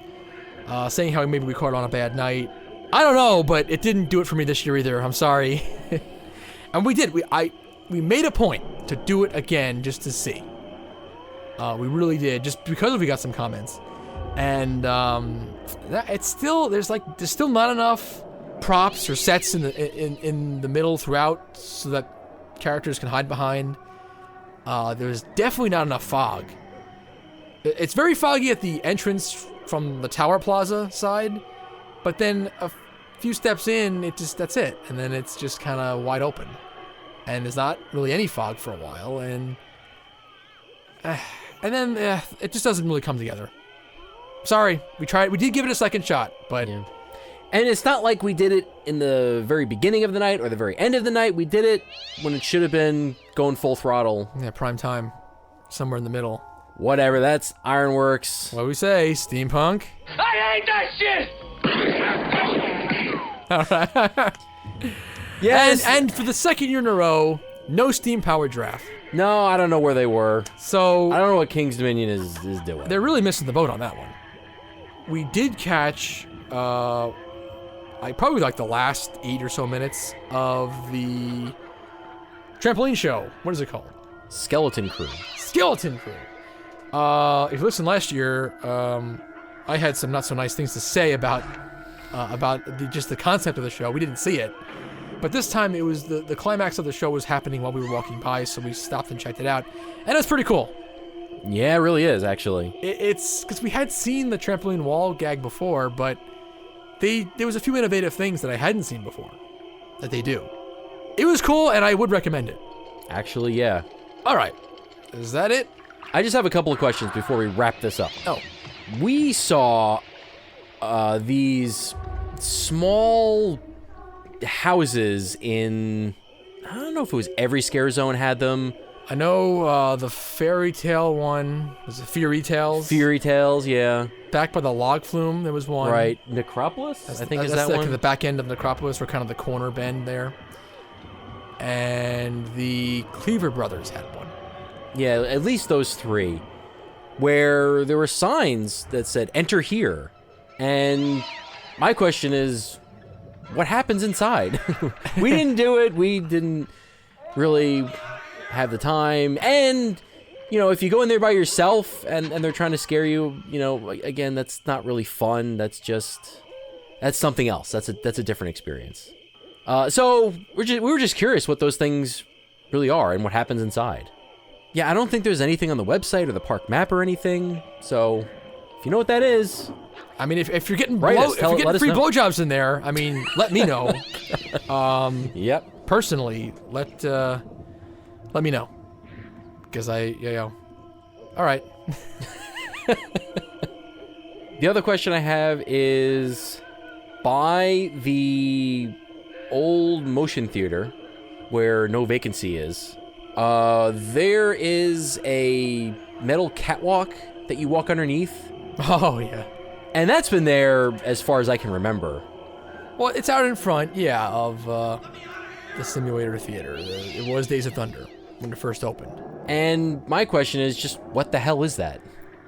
Saying how maybe we caught on a bad night. I don't know, but it didn't do it for me this year either. I'm sorry. And we did. We made a point to do it again just to see. We really did, just because we got some comments. And it's still there's still not enough props or sets in the middle throughout so that characters can hide behind. There's definitely not enough fog. It's very foggy at the entrance from the Tower Plaza side, but then a few steps in, that's it. And then it's just kind of wide open. And there's not really any fog for a while, and then it just doesn't really come together. Sorry, we tried. We did give it a second shot, but... Yeah. And it's not like we did it in the very beginning of the night or the very end of the night. We did it when it should have been going full throttle. Yeah, prime time. Somewhere in the middle. Whatever, that's Ironworks. What do we say? Steampunk? I hate that shit! Alright. Yes. And for the second year in a row, no steam powered draft. No, I don't know where they were. So I don't know what King's Dominion is doing. they're really missing the boat on that one. We did catch probably like the last 8 or so minutes of the trampoline show. What is it called? Skeleton Crew. Skeleton Crew. If you listened last year, I had some not so nice things to say about just the concept of the show. We didn't see it, but this time it was the climax of the show was happening while we were walking by, so we stopped and checked it out, and it was pretty cool. Yeah, it really is, actually. It's because we had seen the trampoline wall gag before, but there was a few innovative things that I hadn't seen before that they do. It was cool, and I would recommend it. Actually, yeah. All right, is that it? I just have a couple of questions before we wrap this up. Oh. We saw these small houses in... I don't know if it was every scare zone had them. I know the fairy tale one was the Fury Tales. Fury Tales, yeah. Back by the log flume, there was one. Right. Necropolis? I think is that one? The back end of Necropolis, or kind of the corner bend there. And the Cleaver Brothers had one. Yeah, at least those three. Where there were signs that said, enter here. And my question is, what happens inside? We didn't do it. We didn't really have the time. And, you know, if you go in there by yourself and they're trying to scare you, you know, again, that's not really fun. That's something else. That's a different experience. So we were just curious what those things really are and what happens inside. Yeah, I don't think there's anything on the website or the park map or anything. So, if you know what that is, I mean, if you're getting Write us. if you're getting Let us free know. blowjobs in there, I mean, let me know. yep. Personally, let me know, because all right. The other question I have is, by the old motion theater where no vacancy is, there is a metal catwalk that you walk underneath, Oh yeah. and that's been there as far as I can remember. Well, it's out in front, yeah, of the simulator theater. It was Days of Thunder when it first opened. And my question is just, what the hell is that?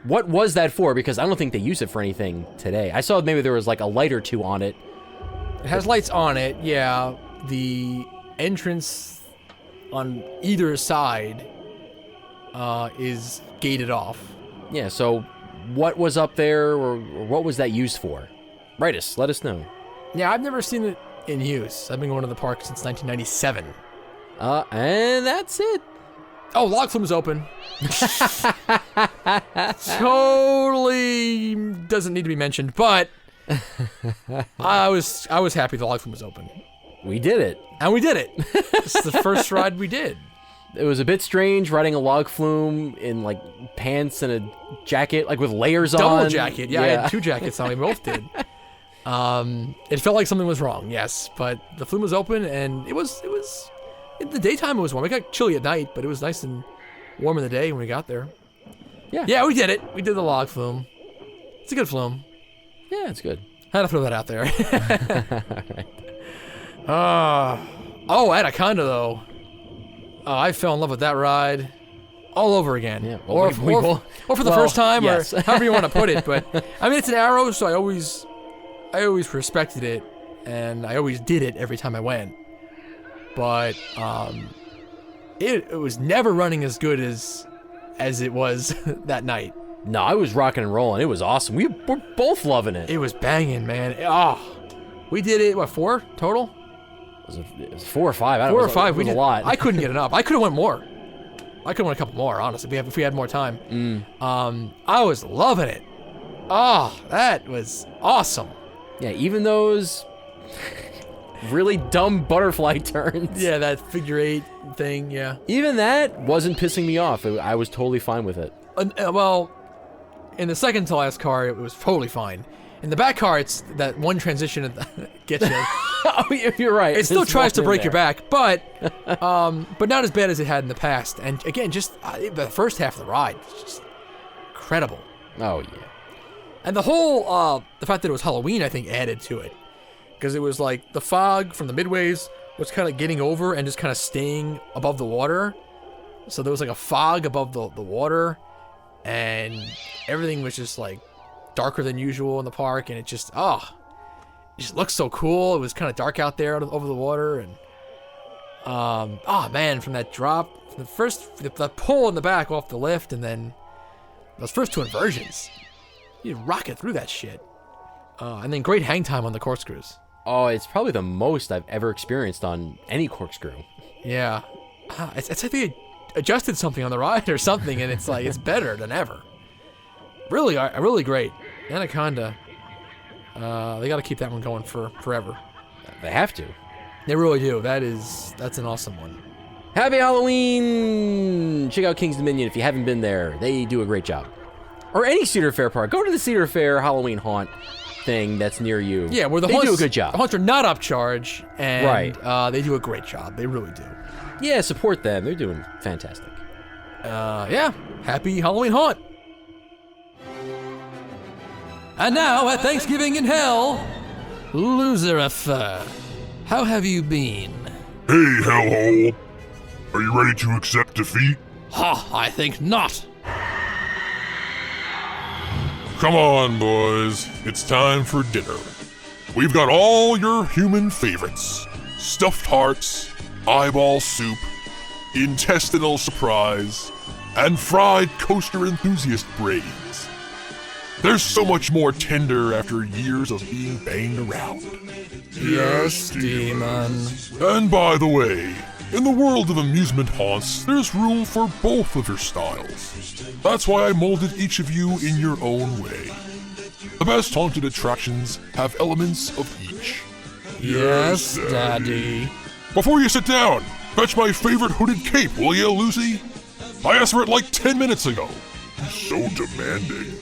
What was that for? Because I don't think they use it for anything today. I saw maybe there was like a light or two on it. It has lights on it, yeah. The entrance on either side is gated off. Yeah, so what was up there, or what was that used for? Write us, let us know. Yeah, I've never seen it in use. I've been going to the park since 1997. And that's it. Oh, log flume's open. Totally doesn't need to be mentioned, but I was happy the log flume was open. We did it. And we did it. It's the first ride we did. It was a bit strange riding a log flume in like pants and a jacket, like with layers on. Double jacket. Yeah, I had 2 jackets on. We both did. It felt like something was wrong, yes, but the flume was open, and it was in the daytime it was warm. It got chilly at night, but it was nice and warm in the day when we got there. Yeah, we did it. We did the log flume. It's a good flume. Yeah, it's good. I had to throw that out there. Anaconda though. I fell in love with that ride all over again. Yeah, or for the first time, yes. or however you want to put it. But I mean, it's an arrow, so I always respected it, and I always did it every time I went. But it was never running as good as it was that night. No, I was rocking and rolling. It was awesome. We were both loving it. It was banging, man. We did it. What, 4 total? It was 4 or 5. I don't 4 know. or 5. It was We did a lot. I couldn't get enough. I could have went more. I could have went a couple more, honestly, if we had more time. I was loving it. Oh, that was awesome. Yeah, even those really dumb butterfly turns. Yeah, that figure 8 thing. Yeah. Even that wasn't pissing me off. I was totally fine with it. Well, in the second to last car, it was totally fine. In the back car, it's that one transition that gets you. Oh, you're right. It still Just tries to walking in break your there. back, but not as bad as it had in the past. And again, just the first half of the ride was just incredible. Oh, yeah. And the whole, the fact that it was Halloween, I think, added to it. Because it was like the fog from the midways was kind of getting over and just kind of staying above the water. So there was like a fog above the water, and everything was just like darker than usual in the park, and it just looked so cool. It was kind of dark out there over the water, and man, from that drop, from the pull in the back off the lift, and then those first 2 inversions, you rocket through that shit. And then great hang time on the corkscrews. Oh, it's probably the most I've ever experienced on any corkscrew. Yeah, it's like they adjusted something on the ride or something, and it's like it's better than ever. Really great. Anaconda. They got to keep that one going for forever. They have to. They really do. That's an awesome one. Happy Halloween! Check out King's Dominion if you haven't been there. They do a great job. Or any Cedar Fair park. Go to the Cedar Fair Halloween haunt thing that's near you. Yeah, where they do a good job. The haunts are not upcharge, and Right. They do a great job. They really do. Yeah, support them. They're doing fantastic. Yeah. Happy Halloween haunt. And now at Thanksgiving in Hell, Lucifer, how have you been? Hey, hellhole. Are you ready to accept defeat? Ha, I think not. Come on, boys. It's time for dinner. We've got all your human favorites. Stuffed hearts, eyeball soup, intestinal surprise, and fried coaster enthusiast brains. There's so much more tender after years of being banged around. Yes, demon. And by the way, In the world of amusement haunts, there's room for both of your styles. That's why I molded each of you in your own way. The best haunted attractions have elements of each. Yes, Daddy. Before you sit down, fetch my favorite hooded cape, will ya, Lucy? I asked for it like 10 minutes ago. So demanding.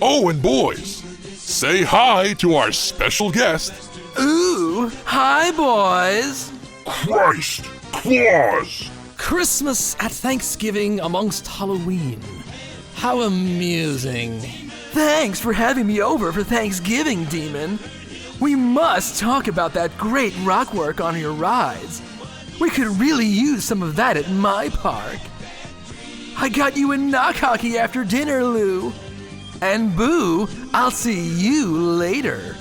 Oh, and boys, say hi to our special guest. Ooh, hi, boys. Christ, Claus! Christmas at Thanksgiving amongst Halloween. How amusing. Thanks for having me over for Thanksgiving, Demon. We must talk about that great rock work on your rides. We could really use some of that at my park. I got you a knock hockey after dinner, Lou. And Boo, I'll see you later.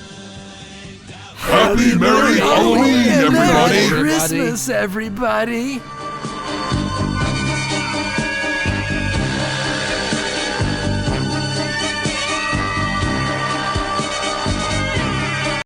Happy Merry Halloween, everybody! Merry Christmas, everybody!